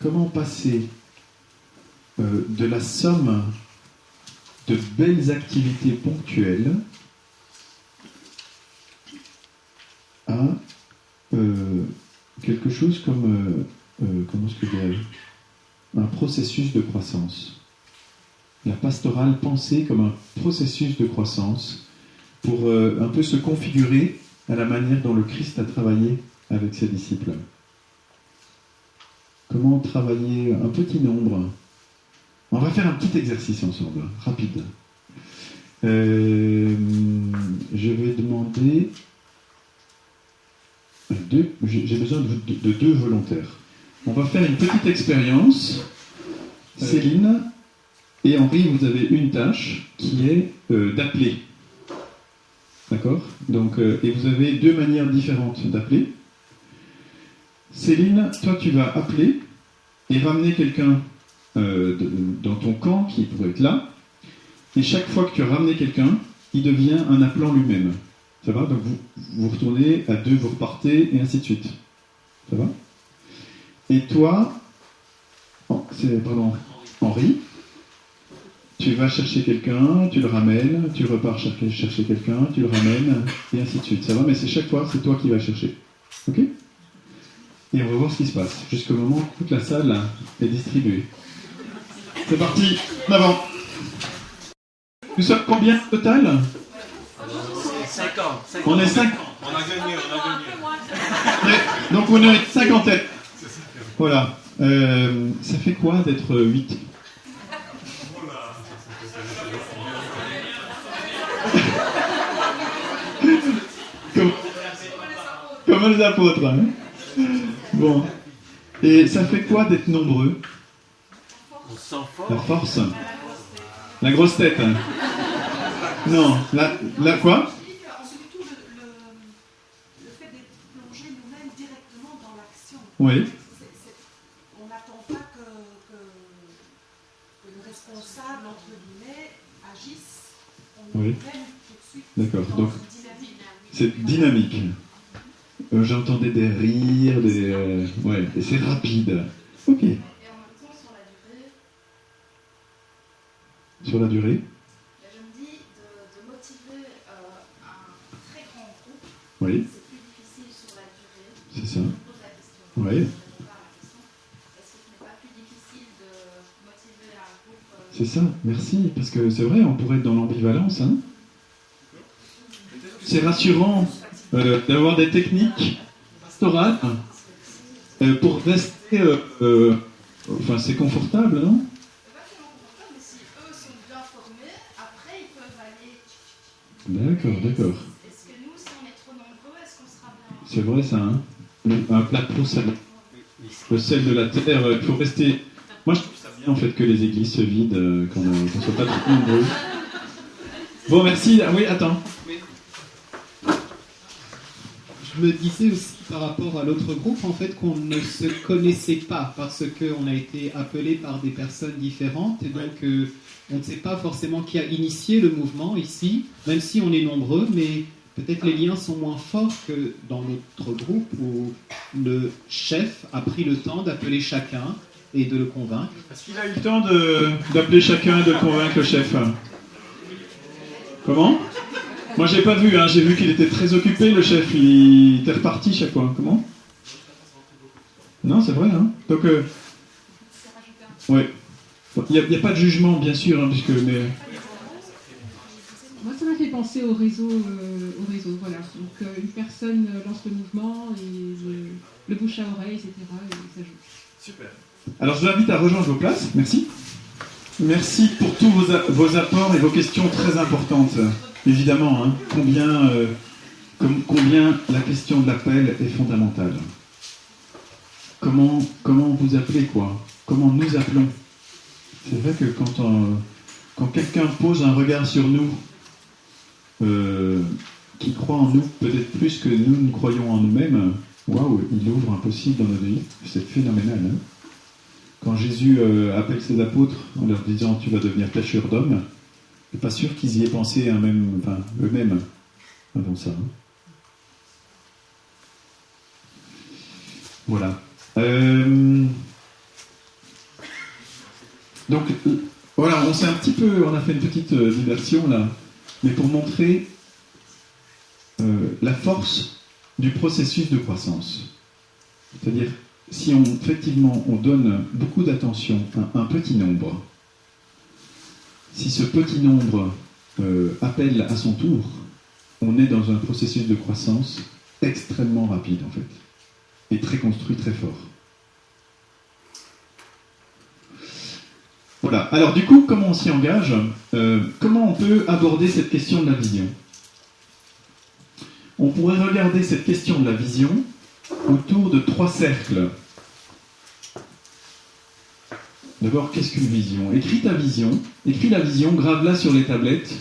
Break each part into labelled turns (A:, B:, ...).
A: Comment passer de la somme de belles activités ponctuelles à quelque chose comme comment est-ce que je dirais, un processus de croissance. La pastorale pensée comme un processus de croissance pour un peu se configurer à la manière dont le Christ a travaillé avec ses disciples. Comment travailler un petit nombre. On va faire un petit exercice ensemble, rapide. Je vais demander j'ai besoin de 2 volontaires. On va faire une petite expérience. Céline et Henri, vous avez une tâche qui est d'appeler. D'accord ? Donc, et vous avez 2 manières différentes d'appeler. Céline, toi tu vas appeler et ramener quelqu'un dans ton camp qui pourrait être là. Et chaque fois que tu as ramené quelqu'un, il devient un appelant lui-même. Ça va ? Donc vous retournez à 2, vous repartez, et ainsi de suite. Ça va ? Et toi, Henri, tu vas chercher quelqu'un, tu le ramènes, tu repars chercher quelqu'un, tu le ramènes, et ainsi de suite. Ça va ? Mais c'est chaque fois, c'est toi qui vas chercher. Ok ? Et on va voir ce qui se passe, jusqu'au moment où toute la salle là, est distribuée. C'est parti, en avant. Nous sommes combien au total ?
B: 50.
A: On est 5.
B: On a gagné.
A: Donc on est 50. Voilà. Ça fait quoi d'être 8 ? Comme les apôtres. Hein ? Bon. Et ça fait quoi d'être nombreux ? La force. La grosse tête. Hein ? Non. La quoi ?
C: Le fait d'être plongé nous-mêmes directement dans l'action.
A: Oui.
C: On n'attend pas que le responsable, entre guillemets, agisse. On est
A: Oui.
C: même tout de suite
A: D'accord.
C: dans
A: Donc,
C: une dynamique.
A: c'est dynamique. J'entendais des rires, ouais, et c'est rapide. Ok.
D: Et en même temps, sur la durée,
A: Sur la durée ?
D: je me dis de motiver un très grand groupe,
A: Oui,
D: c'est plus difficile sur la durée.
A: c'est ça.
D: Je me pose la question.
A: Oui.
D: Je ne réponds pas à la question. Est-ce que ce n'est pas plus difficile de motiver un groupe
A: C'est ça, merci. Parce que c'est vrai, on pourrait être dans l'ambivalence. Hein. C'est rassurant d'avoir des techniques pastorales pour rester... enfin, c'est confortable, non ?
D: C'est pas tellement confortable, mais si eux sont bien formés, après ils peuvent aller.
A: D'accord.
D: Est-ce que nous, si on est trop nombreux, est-ce qu'on sera bien?
A: C'est vrai ça, hein. Un plat de sel. Le sel de la terre, il faut rester... Moi, je trouve ça bien, en fait, que les églises se vident, qu'on ne soit pas trop nombreux. Bon, merci. Ah, oui, attends.
E: Je me disais aussi par rapport à l'autre groupe, en fait, qu'on ne se connaissait pas parce qu'on a été appelé par des personnes différentes et donc on ne sait pas forcément qui a initié le mouvement ici, même si on est nombreux, mais peut-être les liens sont moins forts que dans notre groupe où le chef a pris le temps d'appeler chacun et de le convaincre.
A: Est-ce qu'il a eu le temps d'appeler chacun et de convaincre le chef ? Comment ? Moi, j'ai pas vu, hein. J'ai vu qu'il était très occupé, le chef. Il était reparti chaque fois. Comment ? Non, c'est vrai, hein. Donc, ouais. Il n'y a pas de jugement, bien sûr, hein, puisque... Mais...
F: Moi, ça m'a fait penser au réseau, voilà. Donc, une personne lance le mouvement, et le bouche à oreille, etc., et ça joue.
A: Super. Alors, je vous invite à rejoindre vos places. Merci. Merci pour tous vos apports et vos questions très importantes. Évidemment, hein, combien la question de l'appel est fondamentale. Comment vous appelez, quoi ? Comment nous appelons ? C'est vrai que quand quelqu'un pose un regard sur nous, qui croit en nous peut-être plus que nous croyons en nous-mêmes, waouh, il ouvre un possible dans notre vie. C'est phénoménal. Hein ? Quand Jésus appelle ses apôtres en leur disant « Tu vas devenir pêcheur d'hommes », je ne suis pas sûr qu'ils y aient pensé eux-mêmes avant ça. Hein. Voilà. Donc, voilà, on a fait une petite diversion là, mais pour montrer la force du processus de croissance. C'est-à-dire, si effectivement on donne beaucoup d'attention à un petit nombre, si ce petit nombre appelle à son tour, on est dans un processus de croissance extrêmement rapide en fait, et très construit, très fort. Voilà. Alors du coup, comment on s'y engage ? Comment on peut aborder cette question de la vision ? On pourrait regarder cette question de la vision autour de 3 cercles. D'abord, qu'est-ce qu'une vision ? Écris ta vision, écris la vision, grave-la sur les tablettes,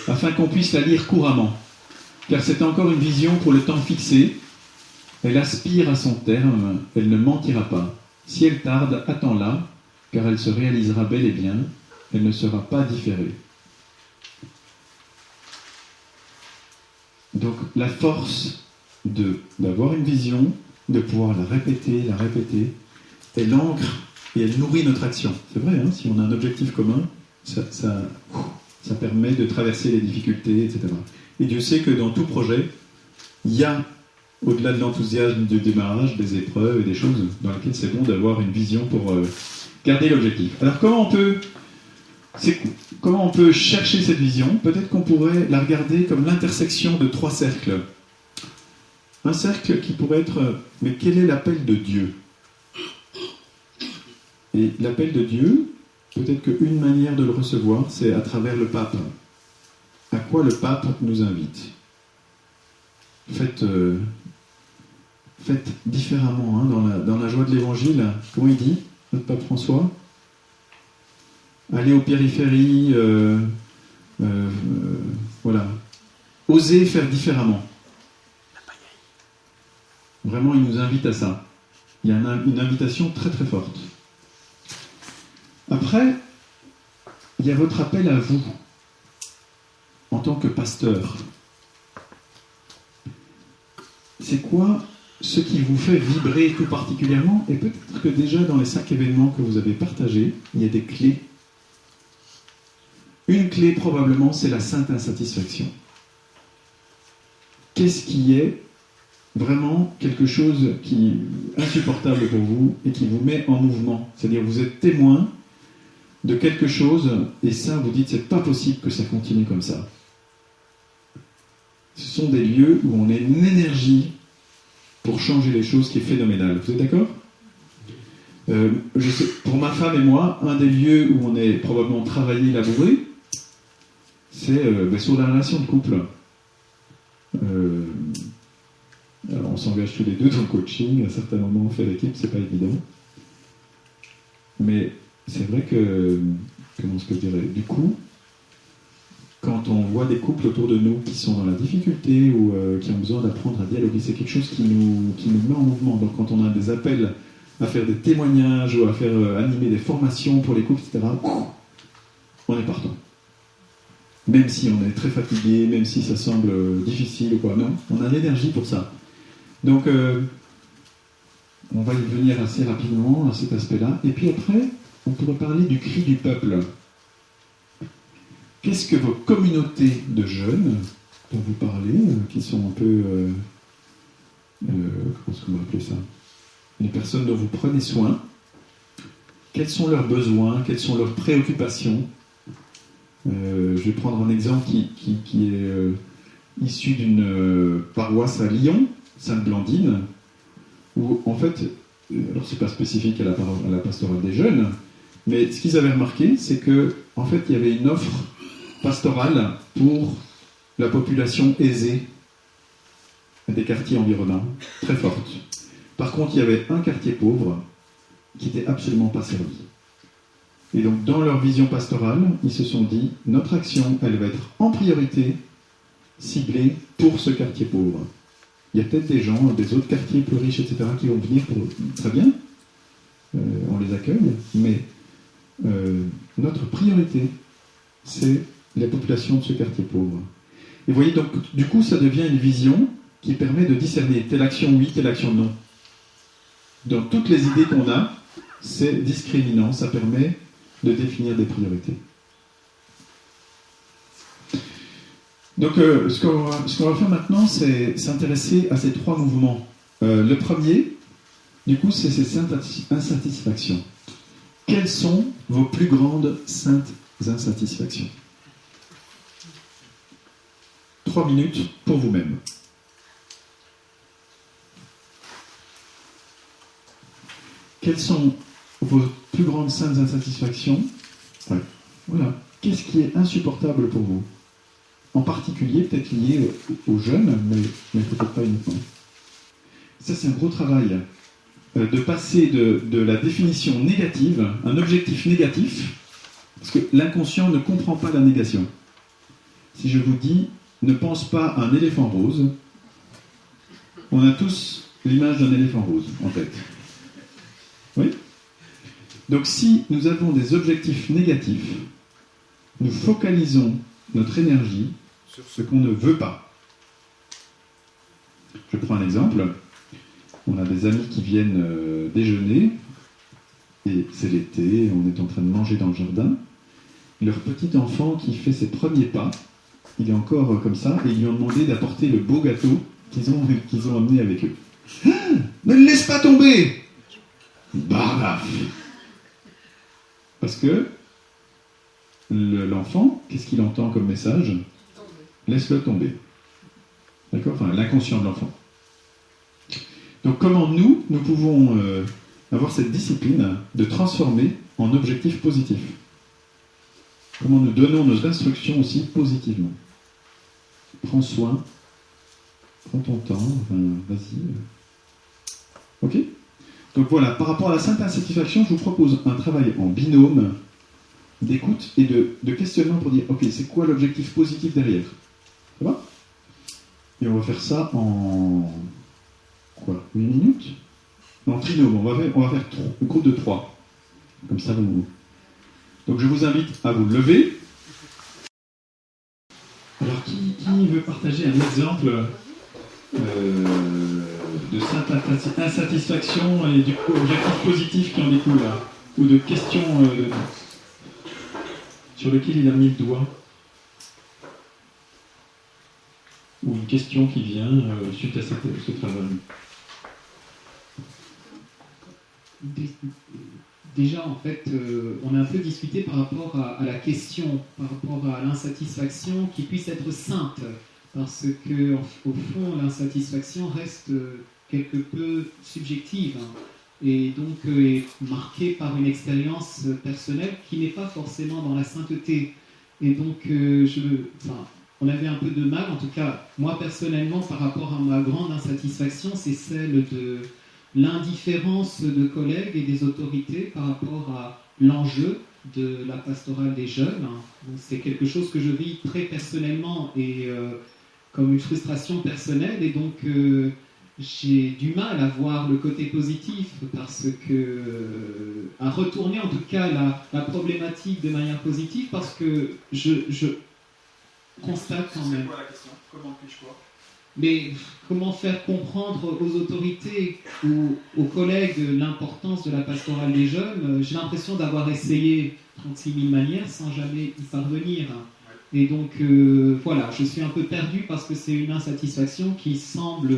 A: afin qu'on puisse la lire couramment. Car c'est encore une vision pour le temps fixé. Elle aspire à son terme, elle ne mentira pas. Si elle tarde, attends-la, car elle se réalisera bel et bien, elle ne sera pas différée. Donc la force d'avoir une vision, de pouvoir la répéter, elle ancre et elle nourrit notre action. C'est vrai, hein, si on a un objectif commun, ça permet de traverser les difficultés, etc. Et Dieu sait que dans tout projet, il y a, au-delà de l'enthousiasme du démarrage, des épreuves et des choses dans lesquelles c'est bon d'avoir une vision pour garder l'objectif. Alors comment on peut chercher cette vision ? Peut-être qu'on pourrait la regarder comme l'intersection de 3 cercles. Un cercle qui pourrait être, mais quel est l'appel de Dieu ? Et l'appel de Dieu, peut-être qu'une manière de le recevoir, c'est à travers le pape. À quoi le pape nous invite ? Faites différemment, hein, dans la joie de l'évangile. Comment il dit, notre pape François ? Allez aux périphéries, voilà. Osez faire différemment. Vraiment, il nous invite à ça. Il y a une invitation très très forte. Après, il y a votre appel à vous, en tant que pasteur. C'est quoi ce qui vous fait vibrer tout particulièrement ? Et peut-être que déjà dans les 5 événements que vous avez partagés, il y a des clés. Une clé probablement, c'est la sainte insatisfaction. Qu'est-ce qui est vraiment quelque chose qui est insupportable pour vous et qui vous met en mouvement ? C'est-à-dire vous êtes témoin de quelque chose et ça, vous dites, c'est pas possible que ça continue comme ça. Ce sont des lieux où on a une énergie pour changer les choses qui est phénoménale. Vous êtes d'accord ? Je sais, pour ma femme et moi, un des lieux où on est probablement travaillé, labouré, c'est sur la relation de couple. Alors on s'engage tous les deux dans le coaching, à certains moments on fait l'équipe, c'est pas évident. Mais c'est vrai que, comment est-ce que je dirais, du coup, quand on voit des couples autour de nous qui sont dans la difficulté ou qui ont besoin d'apprendre à dialoguer, c'est quelque chose qui nous met en mouvement. Donc quand on a des appels à faire des témoignages ou à faire animer des formations pour les couples, etc., on est partant. Même si on est très fatigué, même si ça semble difficile ou quoi, non, on a l'énergie pour ça. Donc on va y venir assez rapidement à cet aspect-là. Et puis après, on pourrait parler du cri du peuple. Qu'est-ce que vos communautés de jeunes, dont vous parlez, qui sont un peu... comment est-ce qu'on va appeler ça ? Les personnes dont vous prenez soin, quels sont leurs besoins, quelles sont leurs préoccupations ? Je vais prendre un exemple qui est issu d'une paroisse à Lyon, Sainte-Blandine, où en fait, alors c'est pas spécifique à la pastorale des jeunes, mais ce qu'ils avaient remarqué, c'est que en fait, il y avait une offre pastorale pour la population aisée des quartiers environnants, très forte. Par contre, il y avait un quartier pauvre qui n'était absolument pas servi. Et donc, dans leur vision pastorale, ils se sont dit, notre action, elle va être en priorité ciblée pour ce quartier pauvre. Il y a peut-être des gens des autres quartiers plus riches, etc., qui vont venir pour... Très bien, on les accueille, mais notre priorité, c'est la population de ce quartier pauvre. Et vous voyez, donc, du coup, ça devient une vision qui permet de discerner telle action oui, telle action non. Dans toutes les idées qu'on a, c'est discriminant, ça permet de définir des priorités. Donc, ce qu'on va faire maintenant, c'est s'intéresser à ces trois mouvements. Le premier, du coup, c'est ces saintes insatisfactions. Quelles sont vos plus grandes saintes insatisfactions? 3 minutes pour vous-même. Quelles sont vos plus grandes saintes insatisfactions? Ouais. Voilà. Qu'est-ce qui est insupportable pour vous? En particulier, peut-être lié aux jeunes, mais peut-être pas uniquement. Ça, c'est un gros travail. De passer de la définition négative, un objectif négatif, parce que l'inconscient ne comprend pas la négation. Si je vous dis, ne pense pas à un éléphant rose, on a tous l'image d'un éléphant rose en tête. Oui? Donc si nous avons des objectifs négatifs, nous focalisons notre énergie sur ce qu'on ne veut pas. Je prends un exemple. On a des amis qui viennent déjeuner, et c'est l'été, on est en train de manger dans le jardin. Leur petit enfant qui fait ses premiers pas, il est encore comme ça, et ils lui ont demandé d'apporter le beau gâteau qu'ils ont amené avec eux. Ah, ne le laisse pas tomber! Barbaf! Parce que l'enfant, qu'est-ce qu'il entend comme message? Laisse-le tomber. D'accord? Enfin, l'inconscient de l'enfant. Donc comment nous pouvons avoir cette discipline de transformer en objectif positif? Comment nous donnons nos instructions aussi positivement? Prends soin, prends ton temps, enfin, vas-y. Ok? Donc voilà, par rapport à la sainte insatisfaction, je vous propose un travail en binôme d'écoute et de questionnement pour dire, ok, c'est quoi l'objectif positif derrière? Ça va? Et on va faire ça en... quoi? 8 minutes? En trinôme, on va faire un groupe de 3. Comme ça, vous... Donc je vous invite à vous lever. Alors, qui veut partager un exemple de sainte insatisfaction et du coup objectif positif qui en découle, là, ou de questions sur lesquelles il a mis le doigt, ou une question qui vient suite à ce travail?
E: Déjà, en fait, on a un peu discuté par rapport à la question, par rapport à l'insatisfaction qui puisse être sainte, parce que au fond, l'insatisfaction reste quelque peu subjective, hein, et donc est marquée par une expérience personnelle qui n'est pas forcément dans la sainteté. Et donc, on avait un peu de mal, en tout cas, moi personnellement, par rapport à ma grande insatisfaction, c'est celle de l'indifférence de collègues et des autorités par rapport à l'enjeu de la pastorale des jeunes. Donc, c'est quelque chose que je vis très personnellement et comme une frustration personnelle, et donc j'ai du mal à voir le côté positif, parce que à retourner en tout cas la problématique de manière positive, parce que je constate quand même.
B: C'est quoi la question? Comment puis-je quoi?
E: Mais comment faire comprendre aux autorités ou aux collègues l'importance de la pastorale des jeunes? J'ai l'impression d'avoir essayé 36 000 manières sans jamais y parvenir. Et donc, voilà, je suis un peu perdu parce que c'est une insatisfaction qui semble...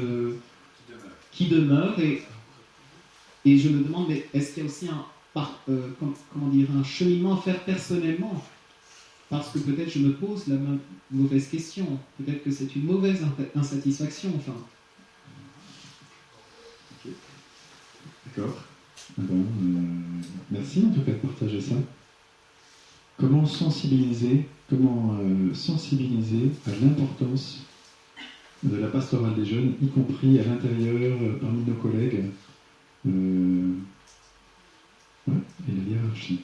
E: qui demeure. Et je me demande, mais est-ce qu'il y a aussi un cheminement à faire personnellement? Parce que peut-être je me pose la mauvaise question. Peut-être que c'est une mauvaise insatisfaction, enfin.
A: Okay. D'accord. Bon, merci en tout cas de partager ça. Comment sensibiliser à l'importance de la pastorale des jeunes, y compris à l'intérieur, parmi nos collègues, et la hiérarchie.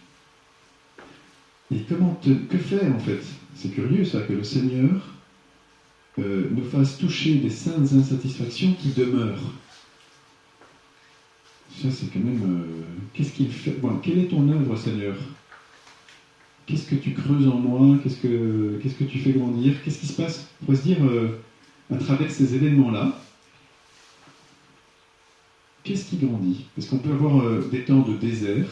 A: Et que faire en fait? C'est curieux ça, que le Seigneur nous fasse toucher des saintes insatisfactions qui demeurent. Ça c'est quand même... qu'est-ce qu'il fait? Bon, quelle est ton œuvre, Seigneur? Qu'est-ce que tu creuses en moi? Qu'est-ce que tu fais grandir? Qu'est-ce qui se passe? On pourrait se dire, à travers ces événements-là, qu'est-ce qui grandit? Parce qu'on peut avoir des temps de désert,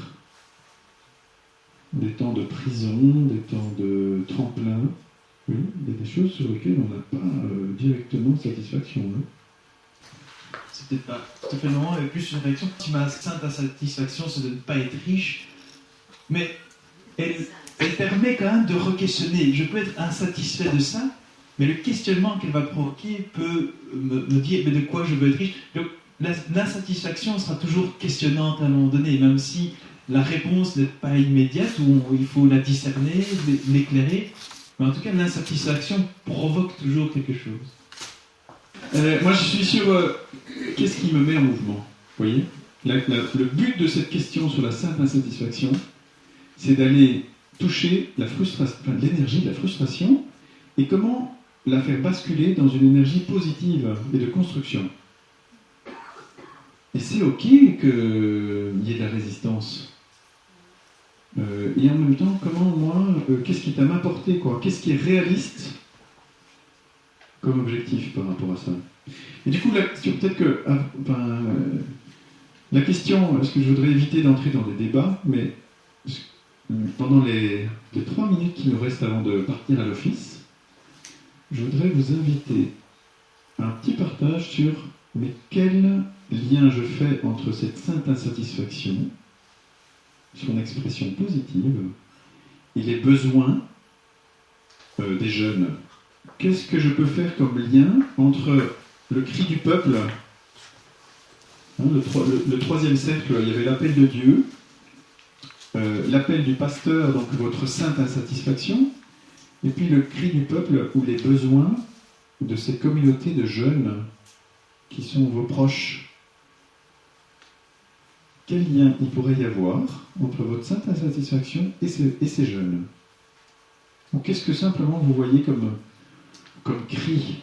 A: des temps de prison, des temps de tremplin. Oui, il y a des choses sur lesquelles on n'a pas directement satisfaction. Hein.
G: C'est peut-être pas tout à fait le moment, mais plus une réaction. Si ma sainte insatisfaction, c'est de ne pas être riche, mais elle permet quand même de re-questionner. Je peux être insatisfait de ça, mais le questionnement qu'elle va provoquer peut me dire mais de quoi je veux être riche. Donc l'insatisfaction sera toujours questionnante à un moment donné, même si la réponse n'est pas immédiate, où il faut la discerner, l'éclairer. Mais en tout cas, l'insatisfaction provoque toujours quelque chose.
A: Moi, je suis sur qu'est-ce qui me met en mouvement. Vous voyez, le but de cette question sur la sainte insatisfaction, c'est d'aller toucher la frustration, enfin, l'énergie de la frustration, et comment la faire basculer dans une énergie positive et de construction. Et c'est ok qu'il y ait de la résistance. Et en même temps, comment moi, qu'est-ce qui t'a m'apporté, quoi? Qu'est-ce qui est réaliste comme objectif par rapport à ça? Et du coup, la question, peut-être que, la question, ce que je voudrais éviter d'entrer dans des débats, mais pendant les 3 minutes qui nous restent avant de partir à l'office, je voudrais vous inviter à un petit partage sur mais quel lien je fais entre cette sainte insatisfaction, son expression positive, et les besoins des jeunes. Qu'est-ce que je peux faire comme lien entre le cri du peuple, hein, le troisième cercle, il y avait l'appel de Dieu, l'appel du pasteur, donc votre sainte insatisfaction, et puis le cri du peuple ou les besoins de ces communautés de jeunes qui sont vos proches. Quel lien il pourrait y avoir entre votre sainte insatisfaction et ces jeunes? Ou qu'est-ce que simplement vous voyez comme cri?